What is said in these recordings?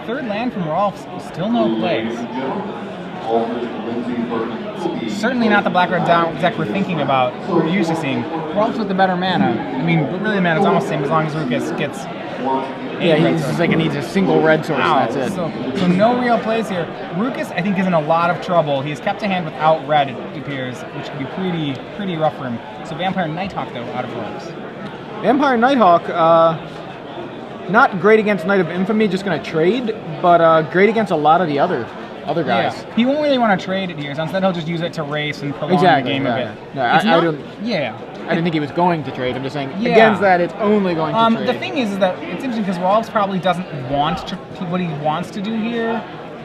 third land from Rolfes, still no plays. Certainly not the black-red deck we're thinking about, we're used to seeing. Rolfes with the better mana. I mean, really the mana's almost the same as long as Roukas gets... Yeah, he's just like, he needs a single red source, and that's it. So no real plays here. Roukas, I think, is in a lot of trouble. He's kept a hand without red, it appears, which can be pretty rough for him. So Vampire Nighthawk, though, out of Rolfes. Vampire Nighthawk, not great against Knight of Infamy, just going to trade, but great against a lot of the other guys. Yeah. He won't really want to trade it here, so instead he'll just use it to race and prolong the game a bit. No, I didn't think he was going to trade. I'm just saying, against that, it's only going to trade. The thing is that it's interesting because Rolfes probably doesn't want to what he wants to do here.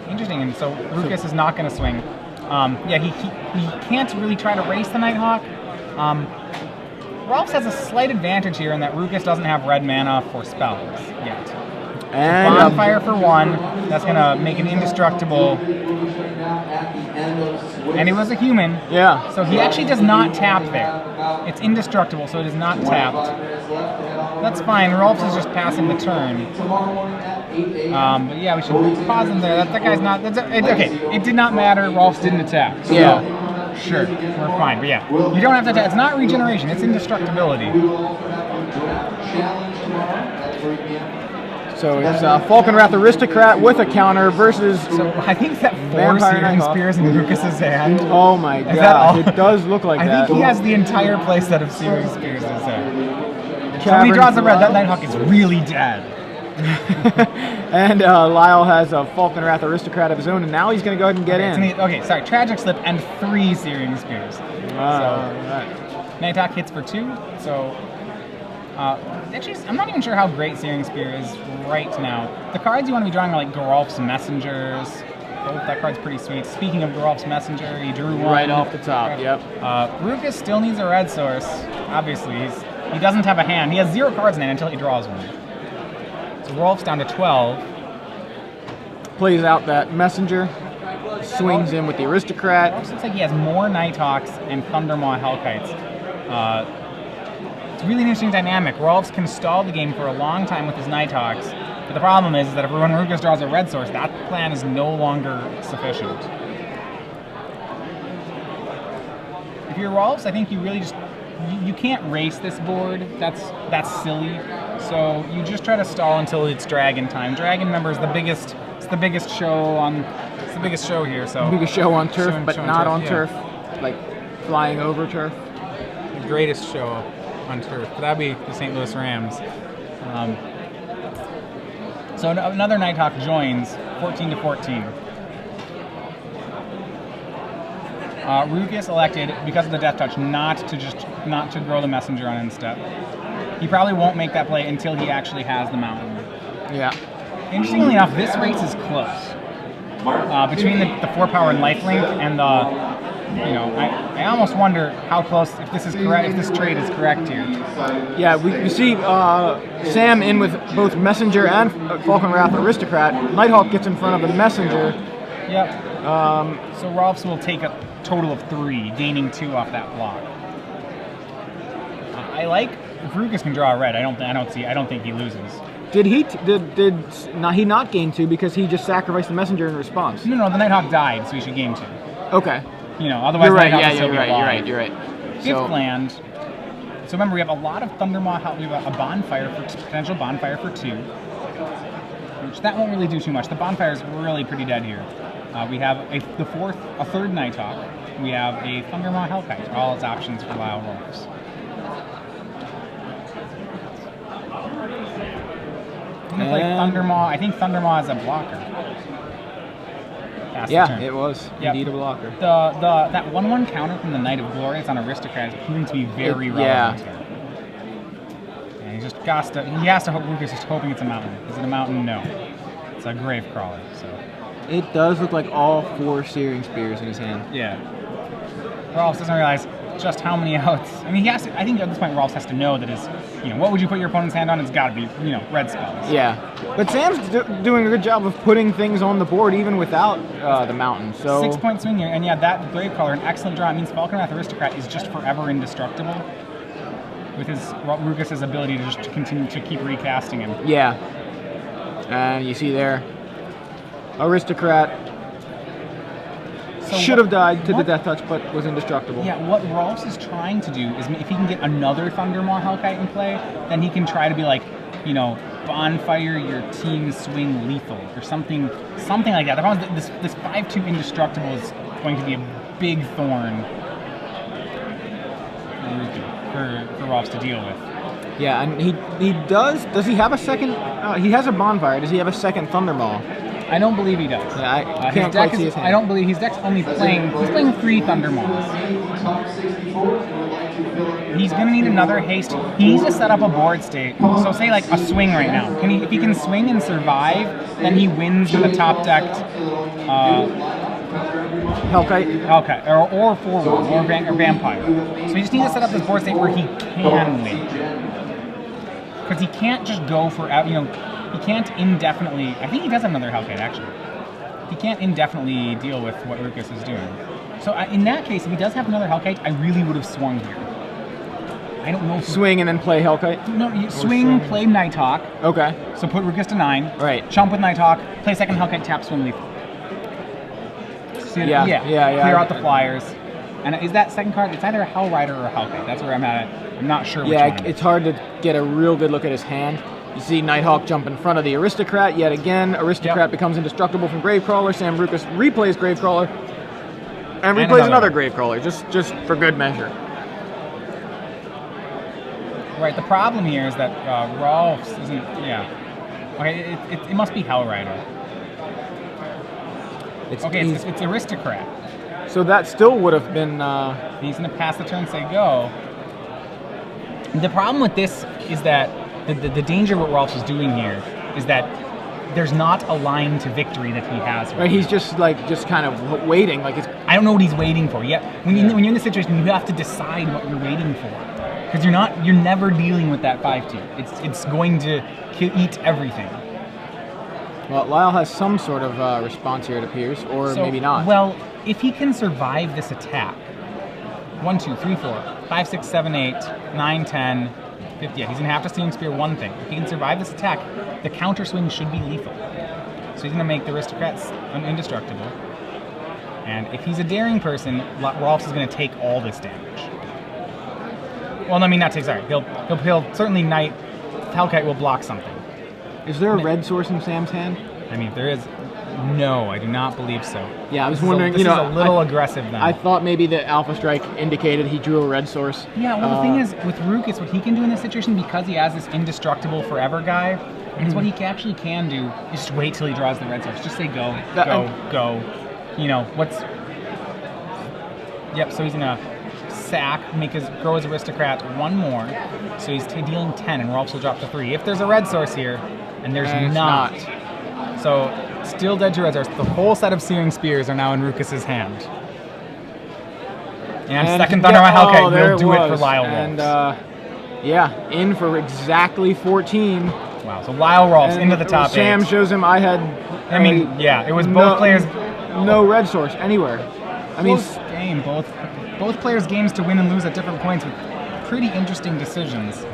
Interesting, and so Roukas is not going to swing. He can't really try to race the Nighthawk. Rolfes has a slight advantage here in that Roukas doesn't have red mana for spells yet. And Bonfire for 1, that's going to make it indestructible. And it was a human. Yeah. So he actually does not tap there. It's indestructible, so it is not tapped. That's fine. Rolfes is just passing the turn. But yeah, we should pause him there. That guy's not... okay, it did not matter. Rolfes didn't attack. So yeah. Sure, we're fine. But yeah, you don't have to attack. It's not regeneration. It's indestructibility. So it's Falconwrath Aristocrat with a counter versus... So I think that 4 Searing Spears in Roukas' hand. Oh my god, it does look like that. I think he has the entire playset of Searing Spears in his hand. So when he draws the red, that Nighthawk is really dead. And Lyle has a Falconwrath Aristocrat of his own, and now he's going to go ahead and get in. Okay, sorry, Tragic Slip and 3 Searing Spears. Right. Nighthawk hits for 2, so... actually, I'm not even sure how great Searing Spear is right now. The cards you want to be drawing are like Rolfes Messengers. Oh, that card's pretty sweet. Speaking of Rolfes Messenger, he drew one. Right off the top, yep. Roukas still needs a red source, obviously. He doesn't have a hand. He has 0 cards in hand until he draws one. So Rolfes down to 12. Plays out that Messenger. Swings in with the Aristocrat. Rolfes looks like he has more Nighthawks and Thundermaw Hellkites. It's really an interesting dynamic. Rolfes can stall the game for a long time with his Nighthawks, but the problem is that when Roukas draws a red source, that plan is no longer sufficient. If you're Rolfes, I think you really just you can't race this board. That's silly. So you just try to stall until it's Dragon time. Dragon, remember, is the biggest. It's the biggest show on. It's the biggest show here. So biggest show on turf, but not on turf, like flying over turf. The greatest show on turf. But that'd be the St. Louis Rams. So another Nighthawk joins, 14-14. Roukas elected, because of the Death Touch, not to grow the Messenger on instep. He probably won't make that play until he actually has the Mountain. Yeah. Interestingly enough, this race is close. Between the 4-power and lifelink and the... I almost wonder how close, if this is correct, if this trade is correct here. Yeah, we see Sam in with both Messenger and Falconwrath Aristocrat. Nighthawk gets in front of the Messenger. Yep. So Rolfes will take a total of 3, gaining 2 off that block. I like if Roukas can draw a red. I don't think he loses. Did he not gain 2 because he just sacrificed the Messenger in response? No, the Nighthawk died, so he should gain 2. Okay. Otherwise you're right. Yeah, You're right. 5th land. So remember, we have a lot of Thundermaw. We have a bonfire potential bonfire for 2, which that won't really do too much. The bonfire is really pretty dead here. We have a 3rd Nighthawk. We have a Thundermaw Hellkite. All its options for Lyle Rolfes. I'm gonna play Thundermaw. I think Thundermaw is a blocker. Yeah, it was indeed a blocker. That 1/1 counter from the Knight of Glorious on Aristocrat is proving to be very relevant here. And he just has to hope Roukas is hoping it's a Mountain. Is it a Mountain? No. It's a Gravecrawler. So it does look like all 4 Searing Spears in his hand. Yeah. Rolfes doesn't realize just how many outs. I mean, I think at this point Rolfes has to know that what would you put your opponent's hand on? It's got to be, red spells. Yeah. But Sam's doing a good job of putting things on the board even without the Mountain. So 6-point swing here, and that Gravecrawler, an excellent draw. It means Falconwrath Aristocrat is just forever indestructible with Roukas' ability to just continue to keep recasting him. Yeah. And you see there, Aristocrat So should have died to the what- Death Touch, but was indestructible. Yeah, what Rolfes is trying to do is if he can get another Thundermaw Hellkite in play, then he can try to be like, bonfire your team swing lethal or something like that. The problem is that this 5/2 indestructible is going to be a big thorn for Rolfes to deal with. Yeah, and he does he have a second? He has a bonfire. Does he have a second Thundermaw? I don't believe he does. Yeah, I His can't deck quite see his hand. I don't believe his deck's only playing. He's playing 3 Thundermaws. He's gonna need another haste. He needs to set up a board state. So say like a swing right now. If he can swing and survive, then he wins with a top decked Hellkite. okay, or forward or vampire. So he just needs to set up this board state where he can win. Because he can't just go for he can't indefinitely. I think he does have another Hellkite actually. He can't indefinitely deal with what Roukas is doing. So in that case, if he does have another Hellkite, I really would have swung here. I don't know. If Swing and then play Hellkite. No, you swing, play Nighthawk. Okay. So put Roukas to 9. Right. Chump with Nighthawk. Play second Hellkite, tap, swing, lethal. So, Yeah. Clear out the flyers. And is that second card? It's either a Hell Rider or a Hellkite. That's where I'm at. I'm not sure which one. It's hard to get a real good look at his hand. You see Nighthawk jump in front of the Aristocrat yet again. Aristocrat becomes indestructible from Gravecrawler. Sam Roukas replays Gravecrawler and replays another Gravecrawler, just for good measure. Right. The problem here is that Rolfes isn't. Yeah. Okay. It must be Hell Rider. It's Aristocrat. So that still would have been. He's going to pass the turn, say go. The problem with this is that the danger of what Rolfes is doing here is that there's not a line to victory that he has. Right, he's just kind of waiting. I don't know what he's waiting for. Yeah, when you're in this situation, you have to decide what you're waiting for, because you're never dealing with that 5/2. It's going to eat everything. Well, Lyle has some sort of response here, it appears, or maybe not. Well, if he can survive this attack, 1, 2, 3, 4, 5, 6, 7, 8, 9, 10, 50. Yeah, he's gonna have to Stealing Spear one thing. If he can survive this attack, the counter swing should be lethal. So he's gonna make the Aristocrats indestructible. And if he's a daring person, Rolfes is gonna take all this damage. Well, I mean, not take. Sorry, he'll certainly Knight. Hellkite will block something. Is there a red source in Sam's hand? I mean, if there is. No, I do not believe so. Yeah, I was wondering. This is a little aggressive then. I thought maybe the Alpha Strike indicated he drew a red source. Yeah, well, the thing is, with Roukas, what he can do in this situation, because he has this indestructible forever guy, it's what he actually can do is just wait till he draws the red source. Just say go, go. What's... Yep, so he's going to sack, grow his Aristocrat one more, so he's dealing 10, and Rolfes will drop to 3. If there's a red source here, and there's not. So... Still dead to red source. The whole set of Searing Spears are now in Roukas' hand. And second Thundermaw Hellkite will do it for Lyle Rolfes. And in for exactly 14. Wow, so Lyle Rolfes into the top 8. Sam shows him I had... it was both players... No red source anywhere. Game. Both players' games to win and lose at different points with pretty interesting decisions.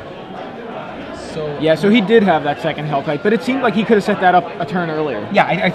So he did have that second Hellkite, but it seemed like he could have set that up a turn earlier. Yeah, I